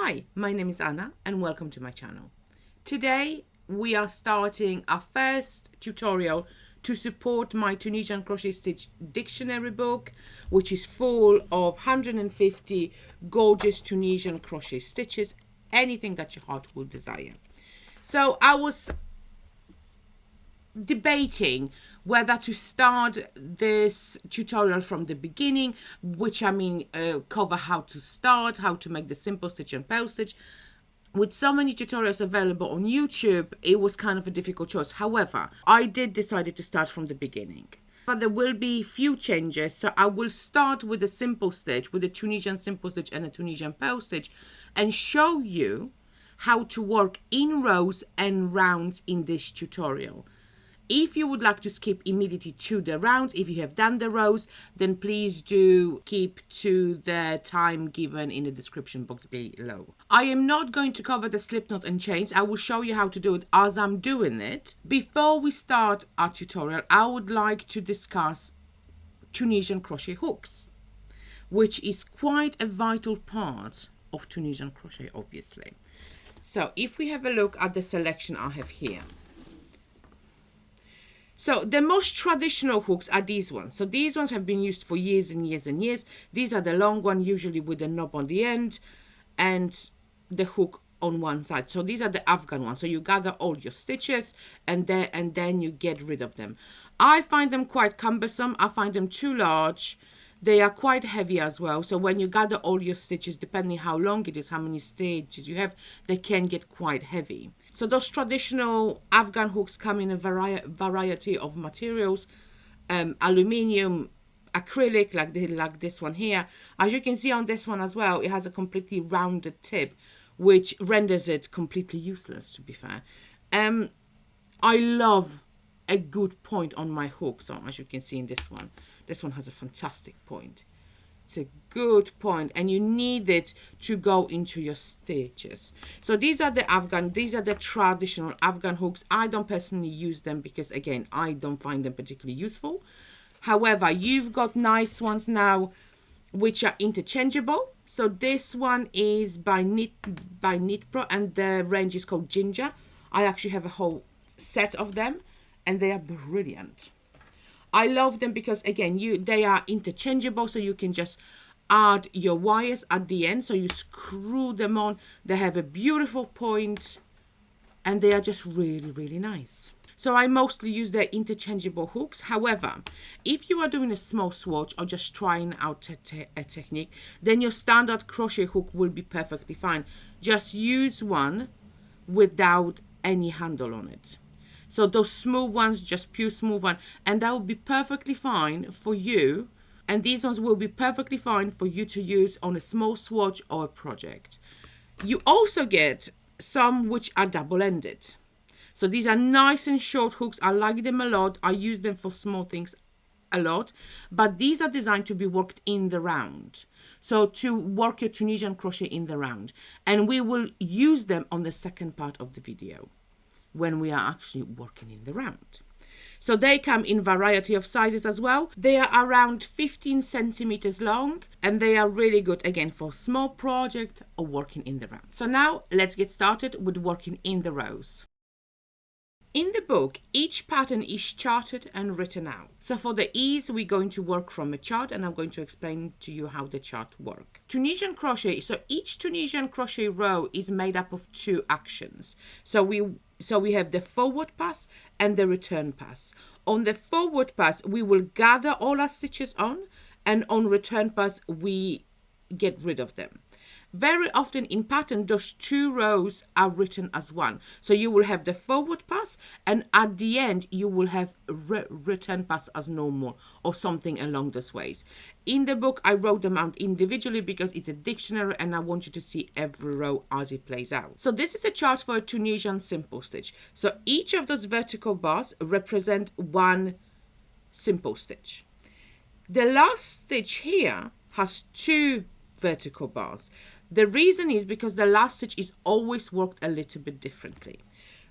Hi, my name is Anna and welcome to my channel. Today we are starting our first tutorial to support my Tunisian Crochet Stitch Dictionary book, which is full of 150 gorgeous Tunisian crochet stitches, anything that your heart will desire. So I was debating whether to start this tutorial from the beginning, which cover how to start, how to make the simple stitch and purl stitch. With so many tutorials available on YouTube, it was kind of a difficult choice. However, I did decide to start from the beginning. But there will be few changes, so I will start with a simple stitch, with a Tunisian simple stitch and a Tunisian purl stitch, and show you how to work in rows and rounds in this tutorial. If you would like to skip immediately to the rounds, if you have done the rows, then please do keep to the time given in the description box below. I am not going to cover the slip knot and chains. I will show you how to do it as I'm doing it. Before we start our tutorial, I would like to discuss Tunisian crochet hooks, which is quite a vital part of Tunisian crochet, obviously. So if we have a look at the selection I have here. So the most traditional hooks are these ones. So these ones have been used for years and years and years. These are the long one, usually with a knob on the end and the hook on one side. So these are the Afghan ones. So you gather all your stitches and then you get rid of them. I find them quite cumbersome. I find them too large. They are quite heavy as well. So when you gather all your stitches, depending how long it is, how many stitches you have, they can get quite heavy. So those traditional Afghan hooks come in a variety of materials, aluminium, acrylic, like this one here. As you can see on this one as well, it has a completely rounded tip, which renders it completely useless, to be fair. I love a good point on my hook. So as you can see in this one has a fantastic point. It's a good point and you need it to go into your stitches. So these are the traditional Afghan hooks. I don't personally use them because, again, I don't find them particularly useful. However, you've got nice ones now which are interchangeable. So this one is by Knit Pro and the range is called Ginger. I actually have a whole set of them and they are brilliant. I love them because, again, they are interchangeable, so you can just add your wires at the end. So you screw them on. They have a beautiful point and they are just really, really nice. So I mostly use the interchangeable hooks. However, if you are doing a small swatch or just trying out a technique, then your standard crochet hook will be perfectly fine. Just use one without any handle on it. So those smooth ones, just pure smooth one, and that will be perfectly fine for you. And these ones will be perfectly fine for you to use on a small swatch or a project. You also get some which are double-ended. So these are nice and short hooks. I like them a lot. I use them for small things a lot. But these are designed to be worked in the round. So to work your Tunisian crochet in the round. And we will use them on the second part of the video, when we are actually working in the round. So they come in variety of sizes as well. They are around 15 centimeters long and they are really good, again, for small project or working in the round. So now let's get started with working in the rows. In the book, each pattern is charted and written out. So for the ease, we're going to work from a chart and I'm going to explain to you how the chart works. Tunisian crochet, so each Tunisian crochet row is made up of two actions. So we have the forward pass and the return pass. On the forward pass, we will gather all our stitches on, and on return pass, we get rid of them. Very often in pattern, those two rows are written as one. So you will have the forward pass and at the end you will have return pass as normal or something along those ways. In the book, I wrote them out individually because it's a dictionary and I want you to see every row as it plays out. So this is a chart for a Tunisian simple stitch. So each of those vertical bars represent one simple stitch. The last stitch here has two vertical bars. The reason is because the last stitch is always worked a little bit differently.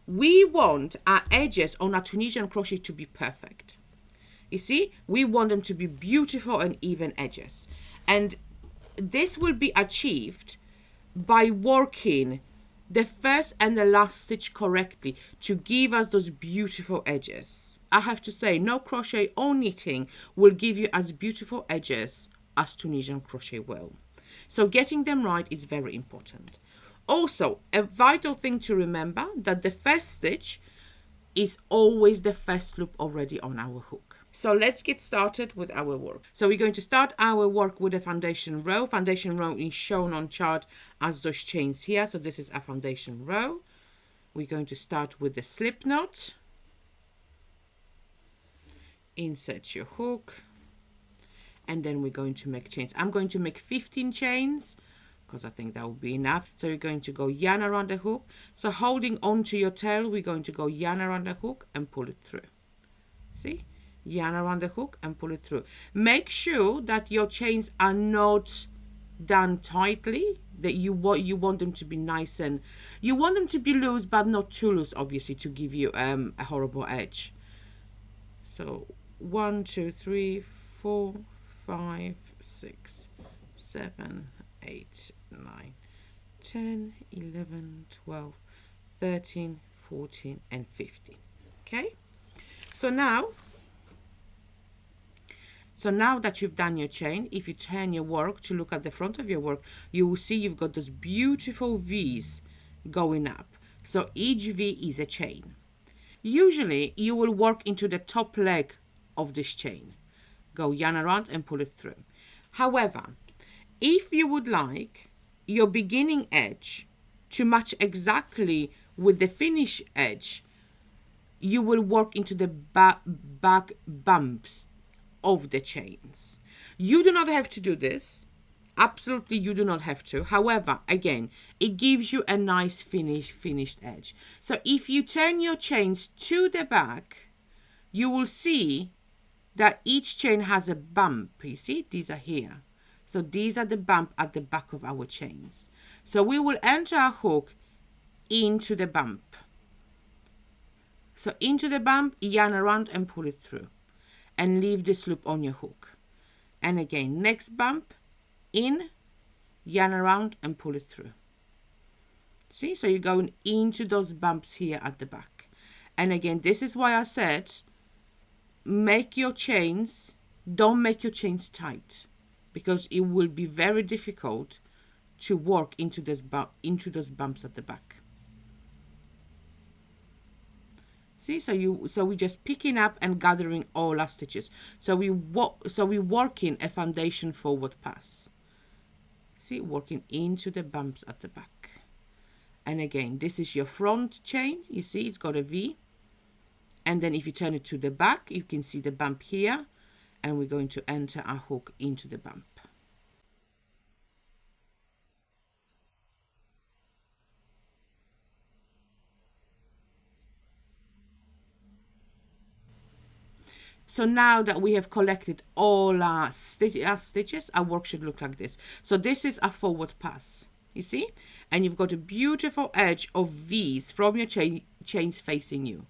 We want our edges on our Tunisian crochet to be perfect. You see, we want them to be beautiful and even edges. And this will be achieved by working the first and the last stitch correctly to give us those beautiful edges. I have to say, no crochet or knitting will give you as beautiful edges as Tunisian crochet will. So getting them right is very important. Also, a vital thing to remember that the first stitch is always the first loop already on our hook. So let's get started with our work. So we're going to start our work with a foundation row. Foundation row is shown on chart as those chains here. So this is a foundation row. We're going to start with the slip knot. Insert your hook. And then we're going to make chains. I'm going to make 15 chains because I think that will be enough. So we're going to go yarn around the hook. So holding onto your tail, we're going to go yarn around the hook and pull it through. See? Yarn around the hook and pull it through. Make sure that your chains are not done tightly, that you want them to be nice, and you want them to be loose but not too loose, obviously, to give you a horrible edge. So 1 2 3 4 5 6 7 8 9 10 11 12 13 14 and 15. Okay, so now that you've done your chain, if you turn your work to look at the front of your work, you will see you've got those beautiful V's going up. So each V is a chain. Usually you will work into the top leg of this chain. Go yarn around and pull it through. However, if you would like your beginning edge to match exactly with the finish edge, you will work into the back bumps of the chains. You do not have to do this. Absolutely, you do not have to. However, again, it gives you a nice finished edge. So if you turn your chains to the back, you will see that each chain has a bump. You see, these are here. So these are the bump at the back of our chains. So we will enter our hook into the bump. So into the bump, yarn around and pull it through. And leave this loop on your hook. And again, next bump, in, yarn around and pull it through. See, so you're going into those bumps here at the back. And again, this is why I said, make your chains, don't make your chains tight, because it will be very difficult to work into those bumps at the back. See, so we're just picking up and gathering all our stitches. So we're working a foundation forward pass. See, working into the bumps at the back. And again, this is your front chain. You see, it's got a V. And then if you turn it to the back, you can see the bump here. And we're going to enter our hook into the bump. So now that we have collected all our stitches, our work should look like this. So this is a forward pass, you see? And you've got a beautiful edge of V's from your chains facing you.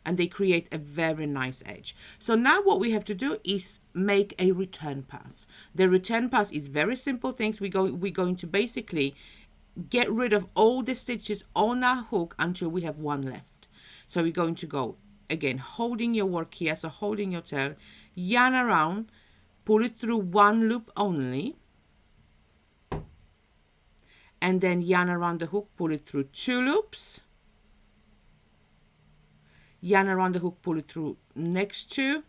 And they create a very nice edge. So now what we have to do is make a return pass. The return pass is very simple things. We're going to basically get rid of all the stitches on our hook until we have one left. So we're going to go, again, holding your work here, so holding your tail, yarn around, pull it through one loop only, and then yarn around the hook, pull it through 2 loops, yarn around the hook, pull it through next 2,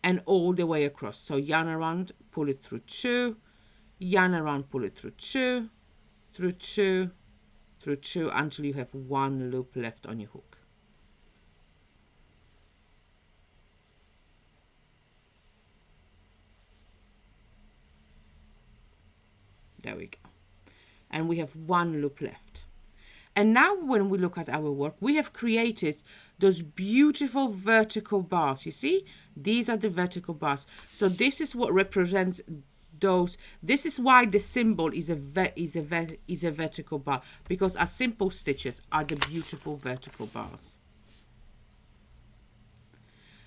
and all the way across. So yarn around, pull it through 2, yarn around, pull it through 2, through 2, through 2, until you have 1 loop left on your hook. There we go. And we have 1 loop left. And now when we look at our work, we have created those beautiful vertical bars. You see, these are the vertical bars. So this is what represents those. This is why the symbol is a vertical bar, because our simple stitches are the beautiful vertical bars.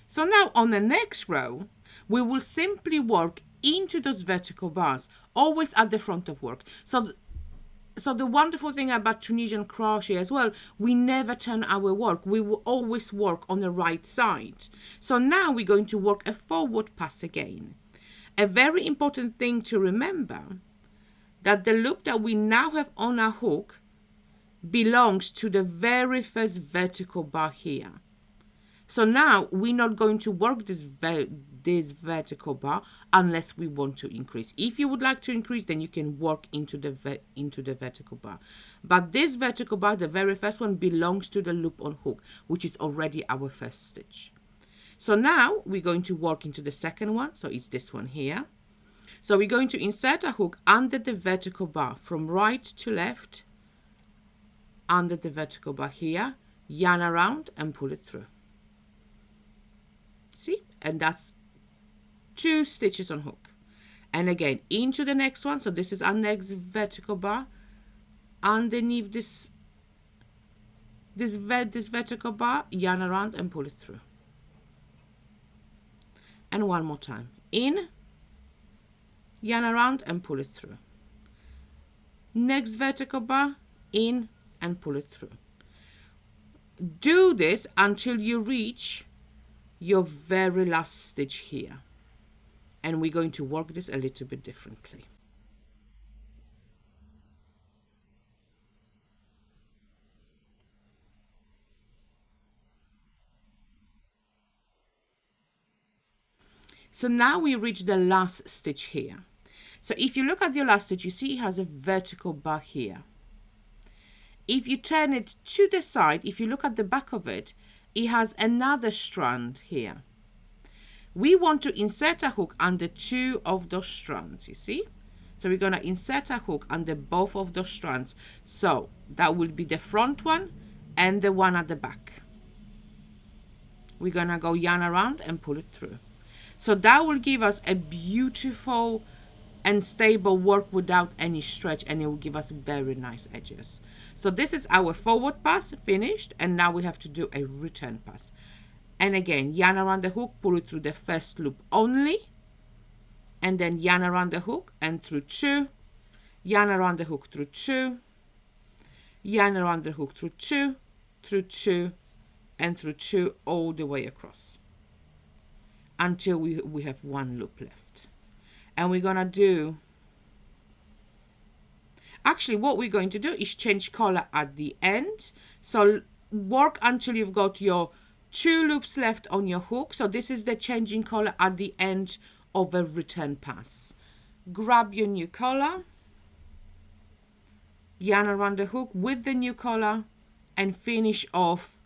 So now on the next row, we will simply work into those vertical bars, always at the front of work. So the wonderful thing about Tunisian crochet as well, we never turn our work. We will always work on the right side. So now we're going to work a forward pass again. A very important thing to remember, that the loop that we now have on our hook belongs to the very first vertical bar here. So now we're not going to work this vertical bar unless we want to increase. If you would like to increase, then you can work into the vertical bar. But this vertical bar, the very first one, belongs to the loop on hook, which is already our first stitch. So now we're going to work into the second one. So it's this one here. So we're going to insert a hook under the vertical bar from right to left, under the vertical bar here, yarn around and pull it through. See? And that's 2 stitches on hook. And again, into the next one. So this is our next vertical bar. Underneath this vertical bar, yarn around and pull it through. And one more time. In, yarn around and pull it through. Next vertical bar, in and pull it through. Do this until you reach your very last stitch here. And we're going to work this a little bit differently. So now we reach the last stitch here. So if you look at your last stitch, you see it has a vertical bar here. If you turn it to the side, if you look at the back of it, it has another strand here. We want to insert a hook under 2 of those strands, you see? So we're going to insert a hook under both of those strands. So that will be the front one and the one at the back. We're going to go yarn around and pull it through. So that will give us a beautiful and stable work without any stretch, and it will give us very nice edges. So this is our forward pass finished, and now we have to do a return pass. And again, yarn around the hook, pull it through the first loop only, and then yarn around the hook and through 2, yarn around the hook through 2, yarn around the hook through 2, through 2, and through 2 all the way across until we have 1 loop left. And we're gonna do, actually what we're going to do is change color at the end. So work until you've got your 2 loops left on your hook. So this is the changing color at the end of a return pass. Grab your new color, yarn around the hook with the new color, and finish off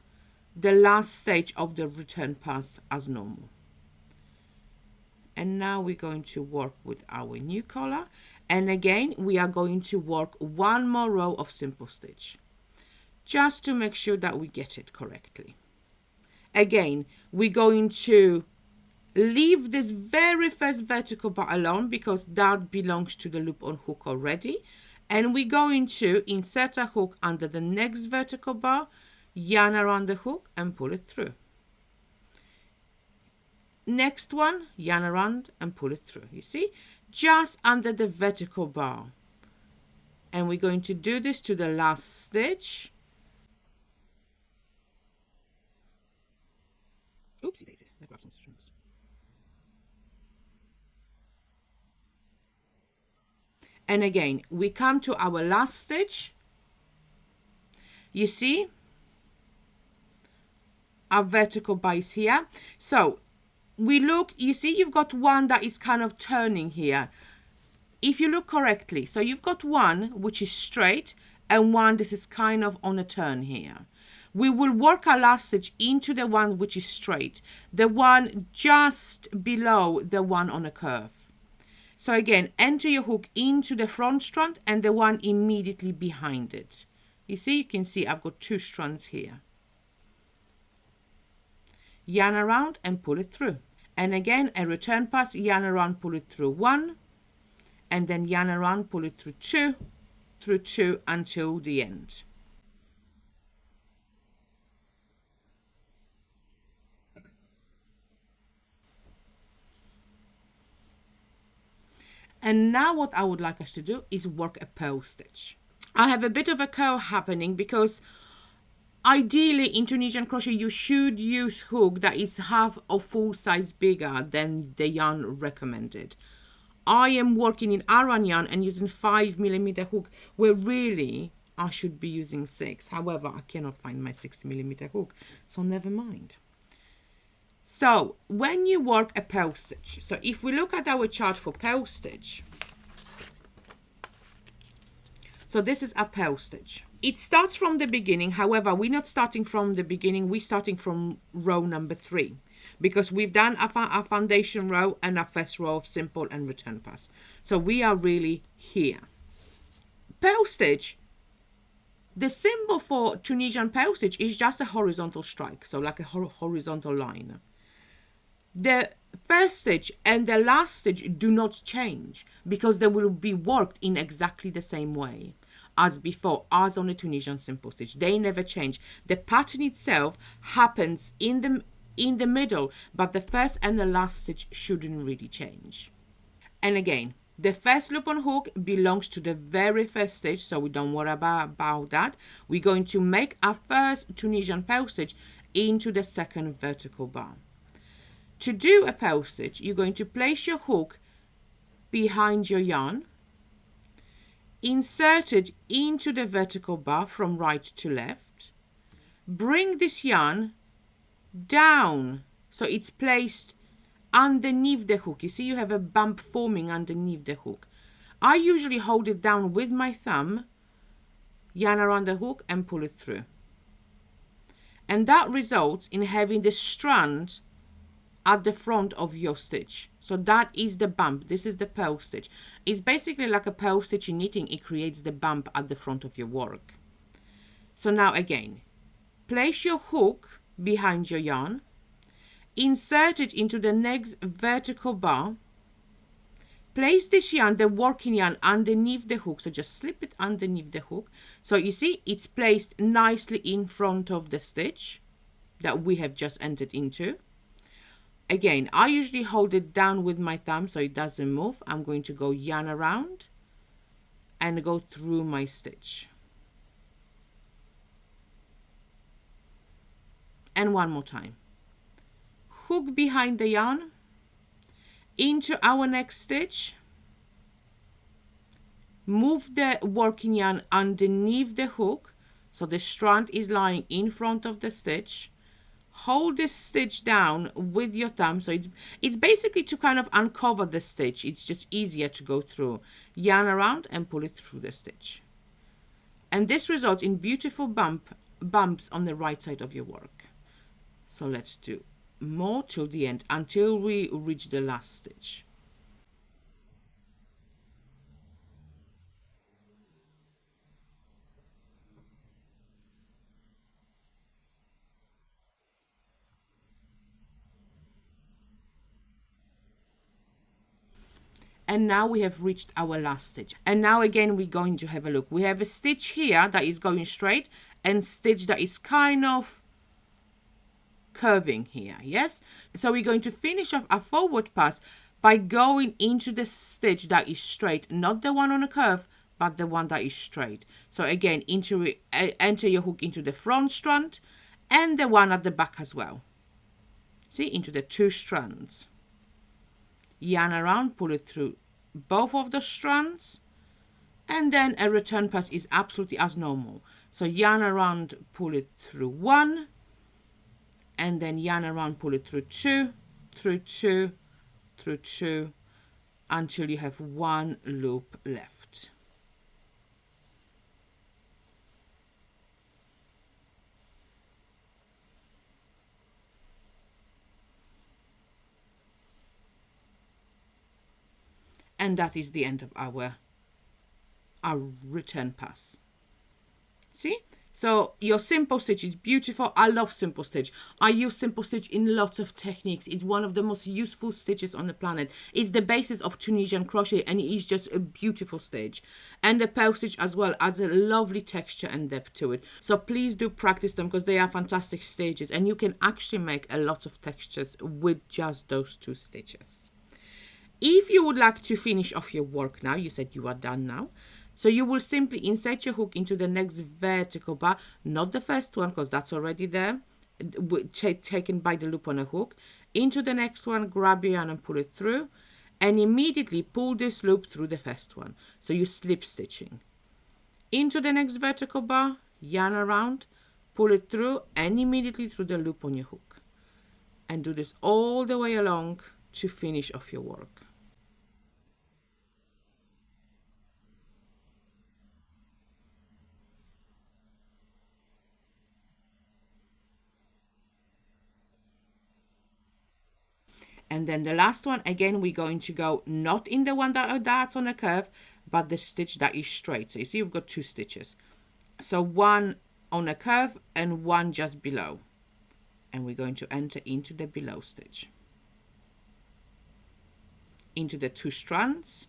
the last stage of the return pass as normal. And now we're going to work with our new color, and again we are going to work 1 more row of simple stitch just to make sure that we get it correctly. Again, we're going to leave this very first vertical bar alone because that belongs to the loop on hook already, and we're going to insert a hook under the next vertical bar, yarn around the hook and pull it through. Next one, yarn around and pull it through, you see, just under the vertical bar. And we're going to do this to the last stitch. Oopsie daisy, I grabbed some strings. And again, we come to our last stitch. You see, our vertical bar is here. So we look, you see you've got one that is kind of turning here. If you look correctly, so you've got one which is straight and one this is kind of on a turn here. We will work our last stitch into the one which is straight, the one just below the one on a curve. So again, enter your hook into the front strand and the one immediately behind it. You see, you can see I've got 2 strands here. Yarn around and pull it through. And again, a return pass, yarn around, pull it through 1, and then yarn around, pull it through 2 until the end. And now what I would like us to do is work a purl stitch. I have a bit of a curl happening because ideally in Tunisian crochet you should use hook that is half or full size bigger than the yarn recommended. I am working in Aran yarn and using 5mm hook, where really I should be using 6. However, I cannot find my 6mm hook, so never mind. So when you work a purl stitch, so if we look at our chart for purl stitch, so this is a purl stitch. It starts from the beginning. However, we're not starting from the beginning. We're starting from row number 3 because we've done a foundation row and a first row of simple and return pass. So we are really here. Purl stitch. The symbol for Tunisian purl stitch is just a horizontal strike, so like a horizontal line. The first stitch and the last stitch do not change because they will be worked in exactly the same way as before, as on the Tunisian Simple stitch. They never change. The pattern itself happens in the middle, but the first and the last stitch shouldn't really change. And again, the first loop on hook belongs to the very first stitch, so we don't worry about that. We're going to make our first Tunisian purl stitch into the second vertical bar. To do a purl stitch, you're going to place your hook behind your yarn, insert it into the vertical bar from right to left, bring this yarn down so it's placed underneath the hook. You see you have a bump forming underneath the hook. I usually hold it down with my thumb, yarn around the hook and pull it through. And that results in having the strand at the front of your stitch. So that is the bump. This is the purl stitch. It's basically like a purl stitch in knitting. It creates the bump at the front of your work. So now again, place your hook behind your yarn, insert it into the next vertical bar, place this yarn, the working yarn, underneath the hook. So just slip it underneath the hook. So you see it's placed nicely in front of the stitch that we have just entered into. Again, I usually hold it down with my thumb so it doesn't move. I'm going to go yarn around and go through my stitch. And one more time. Hook behind the yarn, into our next stitch, move the working yarn underneath the hook so the strand is lying in front of the stitch. Hold this stitch down with your thumb, so it's basically to kind of uncover the stitch. It's just easier to go through. Yarn around and pull it through the stitch. And this results in beautiful bumps on the right side of your work. So let's do more till the end until we reach the last stitch. And now we have reached our last stitch. And now again we're going to have a look. We have a stitch here that is going straight and stitch that is kind of curving here. Yes, so we're going to finish off a forward pass by going into the stitch that is straight, not the one on a curve, but the one that is straight. So again, enter your hook into the front strand and the one at the back as well. See, into the two strands. Yarn around, pull it through both of the strands, and then a return pass is absolutely as normal. So yarn around, pull it through one, and then yarn around, pull it through two, through two, through two, until you have one loop left. And that is the end of our return pass. See? So your simple stitch is beautiful. I love simple stitch. I use simple stitch in lots of techniques. It's one of the most useful stitches on the planet. It's the basis of Tunisian crochet and it is just a beautiful stitch. And the purl stitch as well adds a lovely texture and depth to it. So please do practice them because they are fantastic stitches and you can actually make a lot of textures with just those two stitches. If if you would like to finish off your work now, you said you are done now, so you will simply insert your hook into the next vertical bar, not the first one because that's already there, taken by the loop on a hook. Into the next one, grab your yarn and pull it through, and immediately pull this loop through the first one. So you're slip stitching. Into the next vertical bar, yarn around, pull it through, and immediately through the loop on your hook. And do this all the way along to finish off your work. And then the last one, again, we're going to go not in the one that's on a curve, but the stitch that is straight. So you see, you've got 2 stitches. So one on a curve and one just below. And we're going to enter into the below stitch. Into the 2 strands,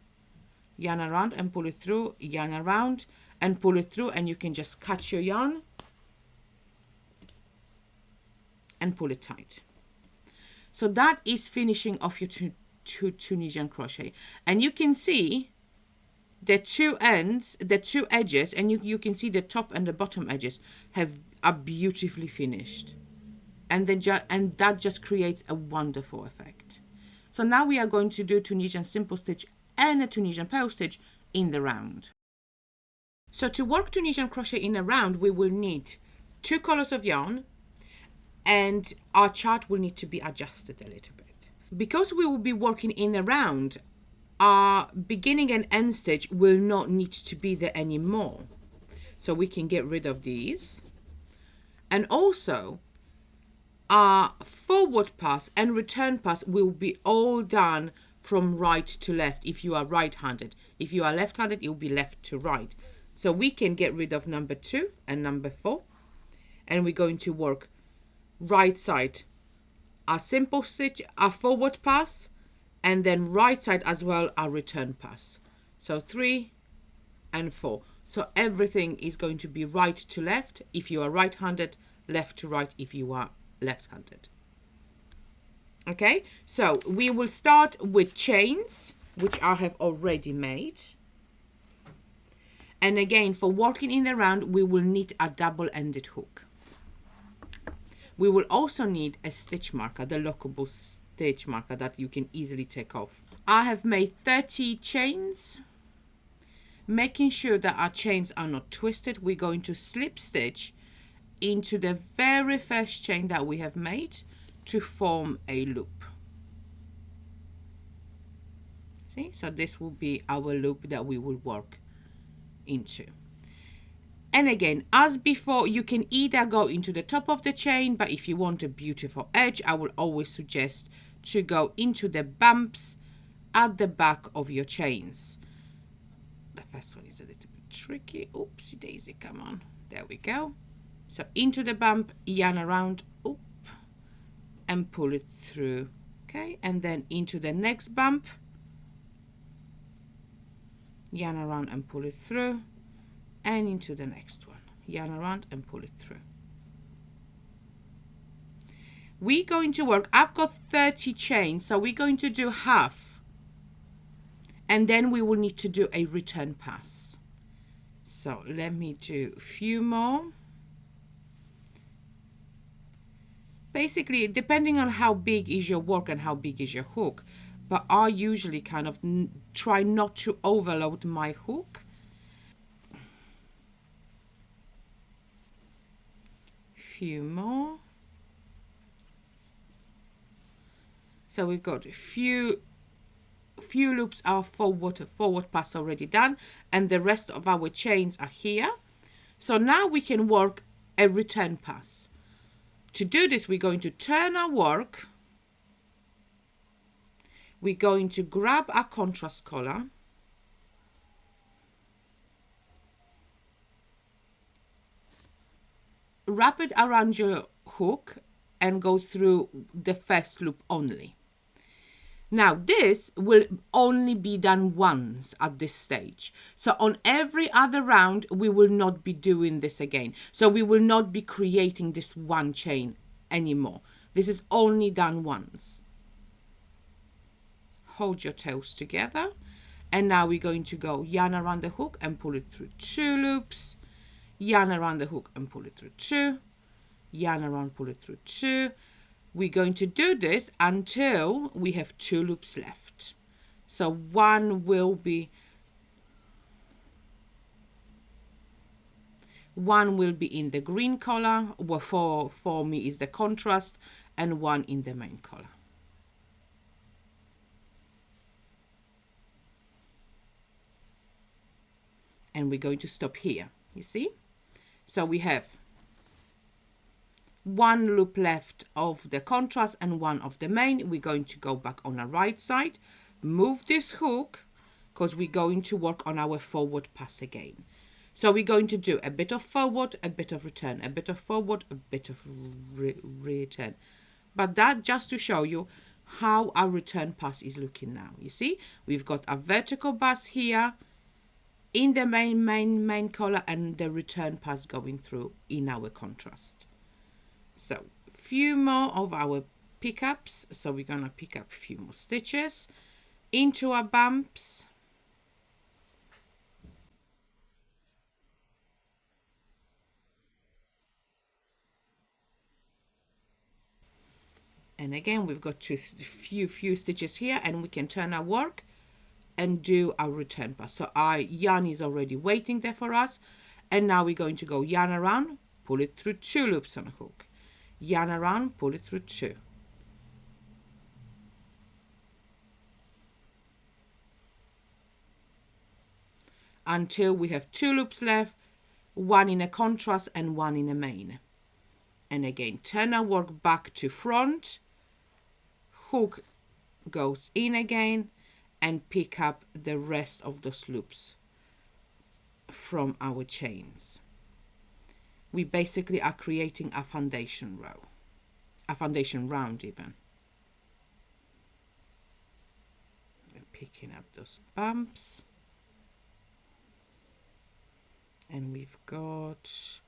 yarn around and pull it through, yarn around and pull it through, and you can just cut your yarn and pull it tight. So that is finishing off your Tunisian crochet. And you can see the 2 ends, the 2 edges, and you can see the top and the bottom edges are beautifully finished. And that just creates a wonderful effect. So now we are going to do Tunisian simple stitch and a Tunisian purl stitch in the round. So to work Tunisian crochet in a round, we will need 2 colors of yarn, and our chart will need to be adjusted a little bit. Because we will be working in a round, our beginning and end stitch will not need to be there anymore. So we can get rid of these. And also, our forward pass and return pass will be all done from right to left if you are right-handed. If you are left-handed, it will be left to right. So we can get rid of number 2 and number 4. And we're going to work right side, our simple stitch, our forward pass, and then right side as well, our return pass. So 3 and 4. So everything is going to be right to left if you are right-handed, left to right if you are left-handed. Okay, so we will start with chains, which I have already made. And again, for working in the round, we will need a double-ended hook. We will also need a stitch marker, the lockable stitch marker that you can easily take off. I have made 30 chains. Making sure that our chains are not twisted, we're going to slip stitch into the very first chain that we have made to form a loop. See, so this will be our loop that we will work into. And again, as before, you can either go into the top of the chain, but if you want a beautiful edge, I will always suggest to go into the bumps at the back of your chains. The first one is a little bit tricky. Oopsie daisy, come on. There we go. So into the bump, yarn around, oop, and pull it through. Okay, and then into the next bump, yarn around and pull it through. And into the next one, yarn around and pull it through. We're going to work, I've got 30 chains, so we're going to do half, and then we will need to do a return pass. So let me do a few more. Basically, depending on how big is your work and how big is your hook, but I usually kind of try not to overload my hook. Few more. So we've got a few loops, our forward pass already done, and the rest of our chains are here. So now we can work a return pass. To do this, we're going to turn our work. We're going to grab our contrast color. Wrap it around your hook and go through the first loop only. Now this will only be done once at this stage. So on every other round, we will not be doing this again. So we will not be creating this one chain anymore. This is only done once. hold your tails together, and now we're going to go yarn around the hook and pull it through 2 loops, yarn around the hook and pull it through 2, yarn around, pull it through 2. We're going to do this until we have 2 loops left. So one will be in the green color, for me is the contrast, and one in the main color. And we're going to stop here, you see? So we have 1 loop left of the contrast and 1 of the main. We're going to go back on the right side, move this hook, because we're going to work on our forward pass again. So we're going to do a bit of forward, a bit of return, a bit of forward, a bit of return. But that just to show you how our return pass is looking now. You see, we've got a vertical pass here in the main color, and the return pass going through in our contrast. So a few more of our pickups. So we're gonna pick up a few more stitches into our bumps. And again, we've got few stitches here, and we can turn our work and do our return pass. So our yarn is already waiting there for us. And now we're going to go yarn around, pull it through 2 loops on a hook. Yarn around, pull it through 2. Until we have 2 loops left, 1 in a contrast and 1 in a main. And again, turn our work back to front, hook goes in again, and pick up the rest of those loops from our chains. We basically are creating a foundation row, a foundation round even. We're picking up those bumps. And we've got,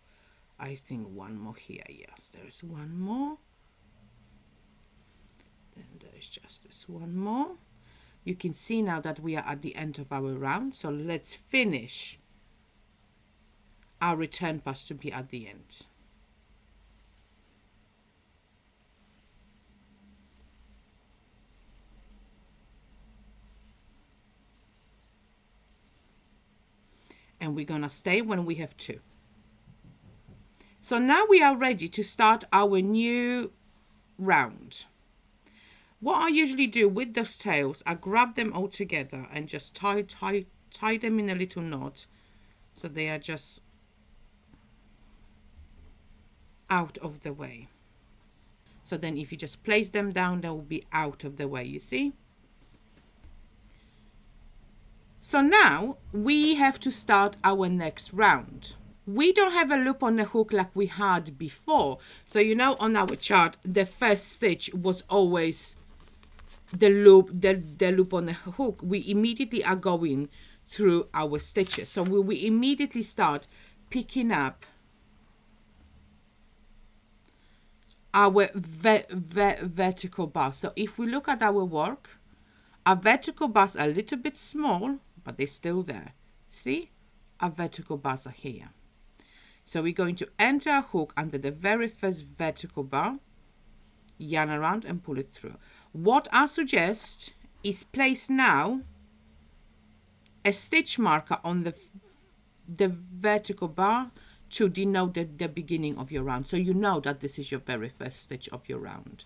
I think, 1 more here. Yes, there's 1 more. Then there's just this 1 more. You can see now that we are at the end of our round. So let's finish our return pass to be at the end. And we're gonna stay when we have 2. So now we are ready to start our new round. What I usually do with those tails, I grab them all together and just tie them in a little knot, so they are just out of the way. So then if you just place them down, they will be out of the way, you see? So now we have to start our next round. We don't have a loop on the hook like we had before. So you know, on our chart, the first stitch was always the loop on the hook. We immediately are going through our stitches. So we immediately start picking up our vertical bars. So if we look at our work, our vertical bars are a little bit small, but they're still there. See, our vertical bars are here. So we're going to enter a hook under the very first vertical bar, yarn around and pull it through. What I suggest is place now a stitch marker on the vertical bar to denote the beginning of your round, so you know that this is your very first stitch of your round.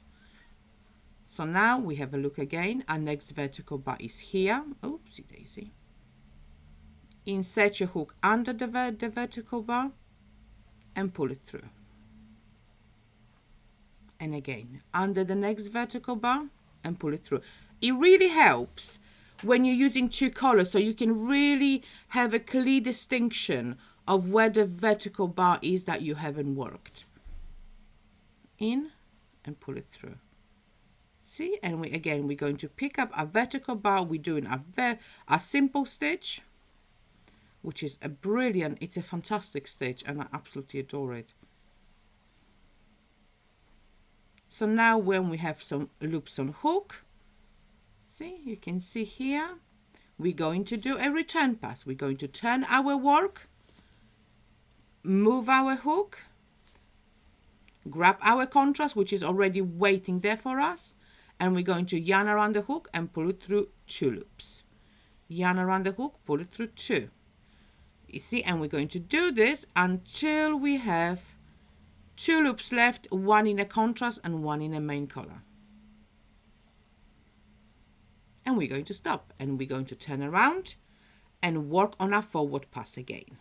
So now we have a look again. Our next vertical bar is here. Oopsie daisy. Insert your hook under the vertical bar and pull it through. And again, under the next vertical bar and pull it through. It really helps when you're using 2 colors, so you can really have a clear distinction of where the vertical bar is that you haven't worked. In and pull it through. See, and we're going to pick up a vertical bar. We're doing a simple stitch, which is it's a fantastic stitch, and I absolutely adore it. So now when we have some loops on hook, See, you can see here, we're going to do a return pass. We're going to turn our work, move our hook, grab our contrast, which is already waiting there for us, and we're going to yarn around the hook and pull it through 2 loops. Yarn around the hook, pull it through 2. You see, and we're going to do this until we have 2 loops left, 1 in a contrast and 1 in a main color. And we're going to stop, and we're going to turn around and work on our forward pass again.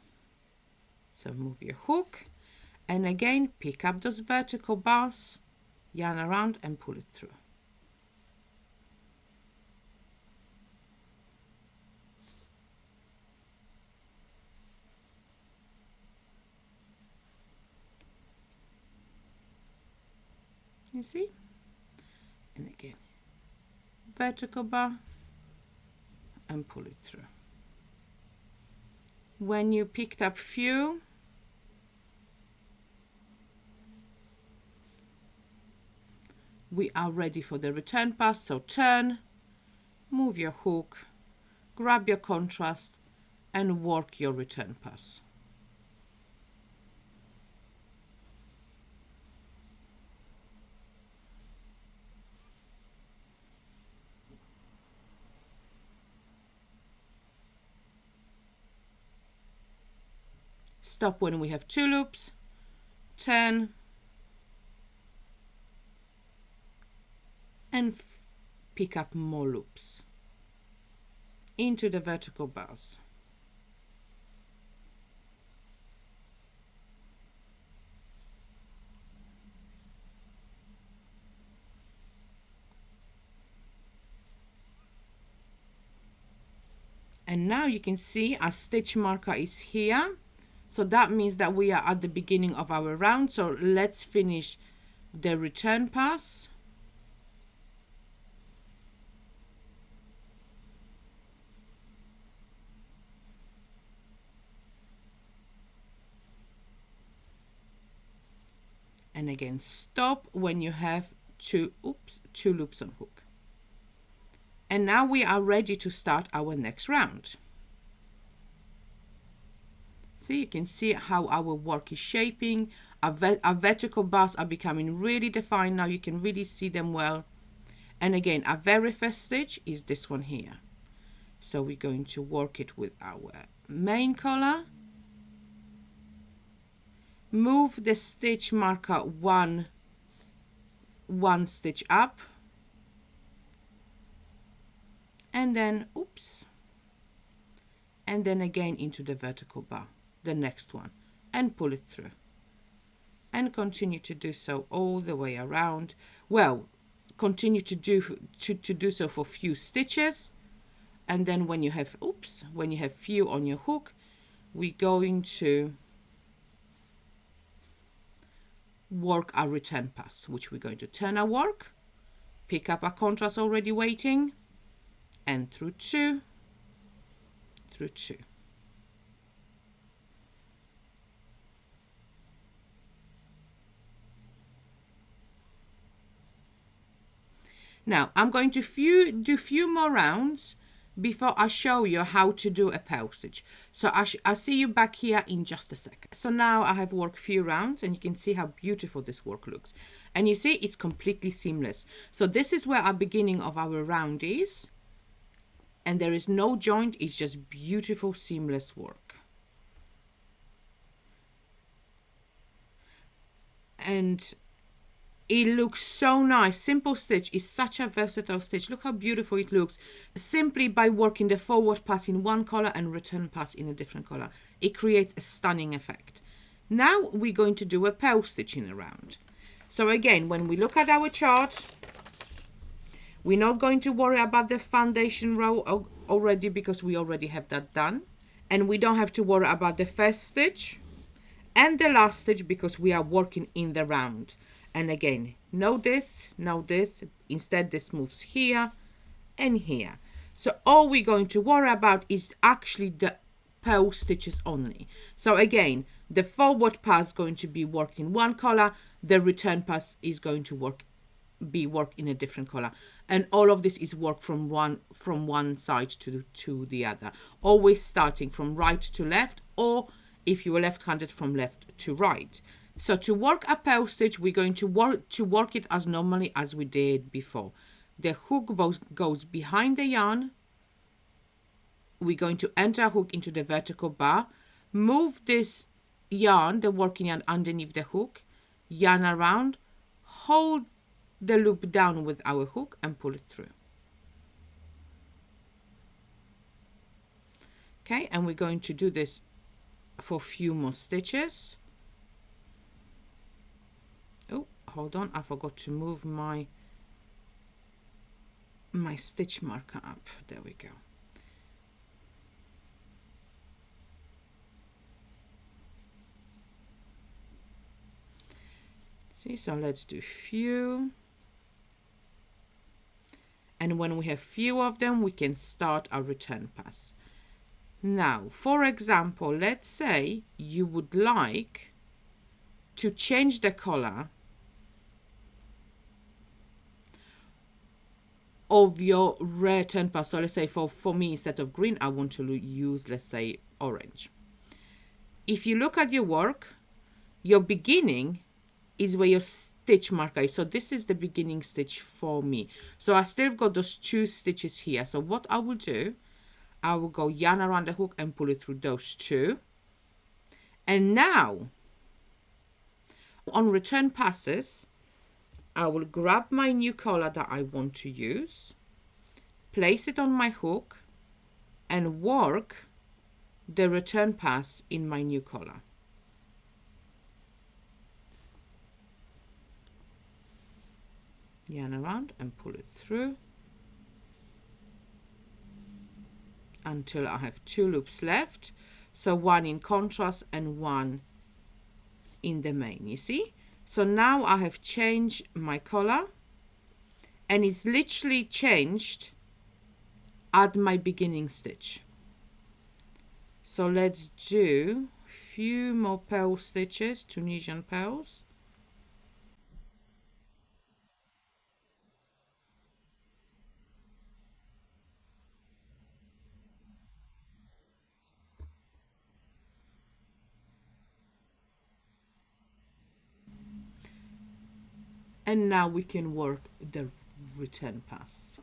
So move your hook, and again pick up those vertical bars, yarn around and pull it through. You see? And again, vertical bar and pull it through. When you picked up few, we are ready for the return pass. So turn, move your hook, grab your contrast and work your return pass. Stop when we have 2 loops, turn, and pick up more loops into the vertical bars. And now you can see our stitch marker is here. So that means that we are at the beginning of our round. So let's finish the return pass. And again, stop when you have 2 loops on hook. And now we are ready to start our next round. See, you can see how our work is shaping. Our vertical bars are becoming really defined now. You can really see them well. And again, our very first stitch is this one here. So we're going to work it with our main color. Move the stitch marker one stitch up. And then, and then again into the vertical bar, the next one, and pull it through. And continue to do so all the way around. Well, continue to do so for a few stitches. And then when you have, when you have few on your hook, we're going to work our return pass, which we're going to turn our work, pick up our contrast already waiting, and through 2, through 2. Now I'm going to do few more rounds before I show you how to do a purl stitch. So I'll see you back here in just a second. So now I have worked few rounds and you can see how beautiful this work looks. And you see it's completely seamless. So this is where our beginning of our round is. And there is no joint, it's just beautiful seamless work. And it looks so nice. Simple stitch is such a versatile stitch. Look how beautiful it looks. Simply by working the forward pass in one color and return pass in a different color. It creates a stunning effect. Now we're going to do a purl stitch in a round. So again, when we look at our chart, we're not going to worry about the foundation row already because we already have that done. And we don't have to worry about the first stitch and the last stitch because we are working in the round. And again, know this, instead this moves here and here. So all we're going to worry about is actually the purl stitches only. So again, the forward pass is going to be worked in one color, the return pass is going to be worked in a different color. And all of this is work from one side to the other, always starting from right to left, or if you are left-handed, from left to right. So to work a purl stitch, we're going to work it as normally as we did before. The hook goes behind the yarn. We're going to enter a hook into the vertical bar, move this yarn, the working yarn, underneath the hook, yarn around, hold the loop down with our hook and pull it through. Okay, and we're going to do this for a few more stitches. Oh, hold on, I forgot to move my stitch marker up. There we go. See, so let's do few. And when we have few of them, we can start our return pass. Now, for example, let's say you would like to change the color of your return pass. So let's say for me, instead of green, I want to use, let's say, orange. If you look at your work, your beginning is where your stitch marker is. So this is the beginning stitch for me. So I still got those 2 stitches here. So what I will do, I will go yarn around the hook and pull it through those 2. And now, on return passes, I will grab my new color that I want to use, place it on my hook, and work the return pass in my new color. Yarn around and pull it through until I have 2 loops left. So 1 in contrast and 1 in the main, you see? So now I have changed my color, and it's literally changed at my beginning stitch. So let's do a few more purl stitches, Tunisian purls. And now we can work the return pass.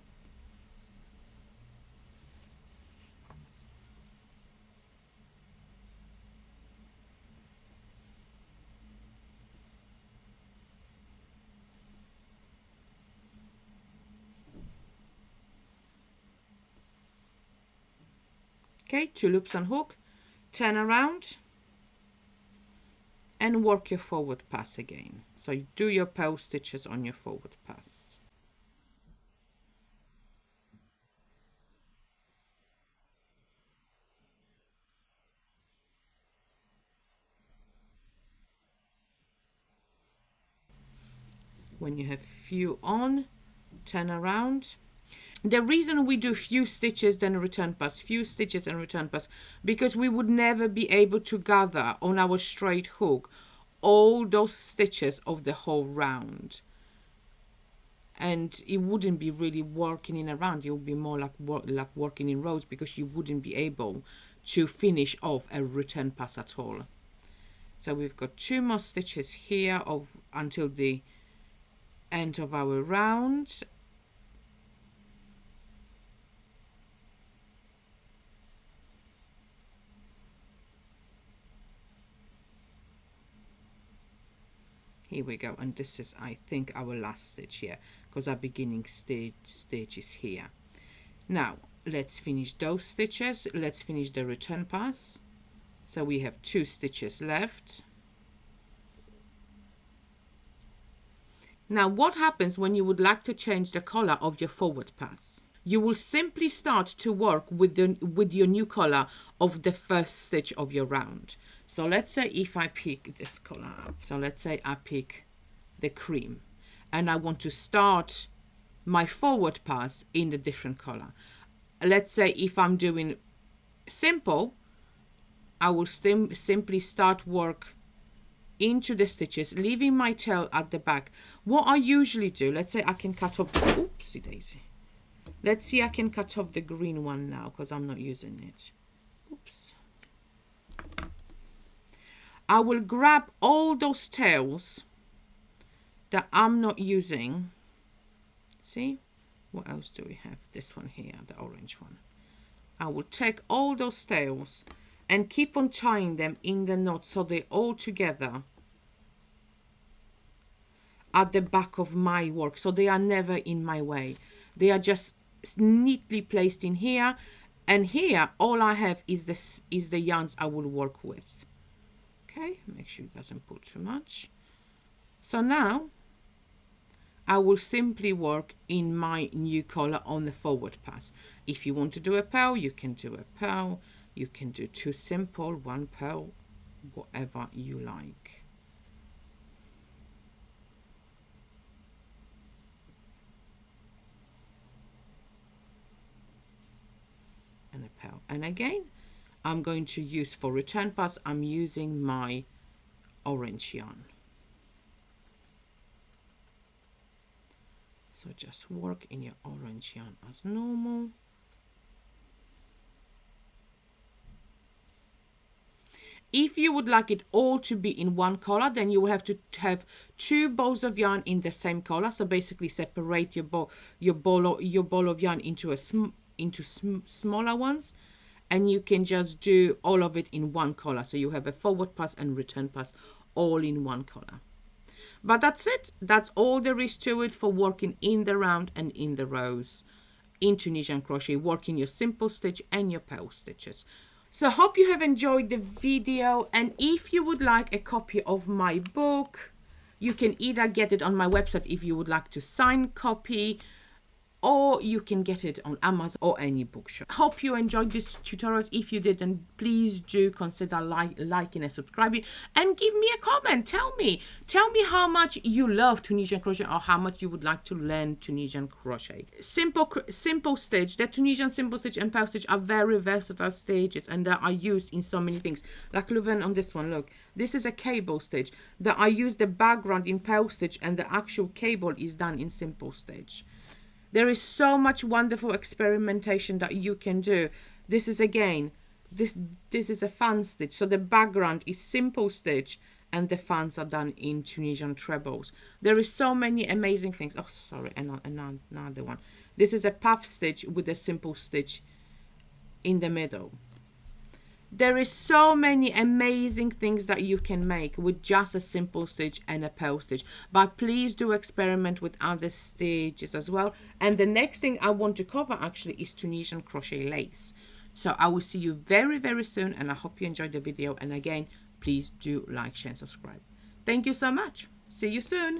Okay, 2 loops on hook, turn around and work your forward pass again. So you do your purl stitches on your forward pass. When you have few on, turn around. The reason we do few stitches then return pass, few stitches and return pass, because we would never be able to gather on our straight hook all those stitches of the whole round, and it wouldn't be really working in a round. It would be more like working in rows, because you wouldn't be able to finish off a return pass at all. So we've got 2 more stitches here until the end of our round. Here we go, and this is, I think, our last stitch here, because our beginning stitch is here. Now let's finish those stitches. Let's finish the return pass. So we have 2 stitches left. Now what happens when you would like to change the color of your forward pass? You will simply start to work with your new color of the first stitch of your round. So let's say if I pick this color up, so let's say I pick the cream, and I want to start my forward pass in the different color. Let's say if I'm doing simple, I will simply start work into the stitches, leaving my tail at the back. What I usually do, let's say I can cut off the, oopsie daisy. Let's see, I can cut off the green one now because I'm not using it. Oops. I will grab all those tails that I'm not using. See, what else do we have? This one here, the orange one. I will take all those tails and keep on tying them in the knot so they're all together at the back of my work, so they are never in my way. They are just neatly placed in here, and here all I have is this is the yarns I will work with. Okay, make sure it doesn't pull too much. So now I will simply work in my new color on the forward pass. If you want to do a purl, you can do a purl. You can do 2 simple, 1 purl, whatever you like. And a purl. And again, I'm going to use for return pass, I'm using my orange yarn. So just work in your orange yarn as normal. If you would like it all to be in one color, then you will have to have 2 balls of yarn in the same color. So basically separate your ball of yarn into smaller ones, and you can just do all of it in one color. So you have a forward pass and return pass all in one color. But that's it. That's all there is to it for working in the round and in the rows in Tunisian crochet, working your simple stitch and your purl stitches. So hope you have enjoyed the video, and if you would like a copy of my book, you can either get it on my website if you would like to sign copy, or you can get it on Amazon or any bookshop. Hope you enjoyed this tutorials. If you did, then please do consider liking and subscribing, and give me a comment. Tell me how much you love Tunisian crochet, or how much you would like to learn Tunisian crochet. Simple stitch, the Tunisian simple stitch and purl stitch are very versatile stitches, and they are used in so many things. Like Louvain on this one, look, this is a cable stitch that I use the background in purl stitch, and the actual cable is done in simple stitch. There is so much wonderful experimentation that you can do. This is again, this is a fan stitch. So the background is simple stitch and the fans are done in Tunisian trebles. There is so many amazing things. Oh, sorry, another one. This is a puff stitch with a simple stitch in the middle. There is so many amazing things that you can make with just a simple stitch and a purl stitch. But please do experiment with other stitches as well. And the next thing I want to cover actually is Tunisian crochet lace. So I will see you very, very soon, and I hope you enjoyed the video. And again, please do like, share, and subscribe. Thank you so much. See you soon.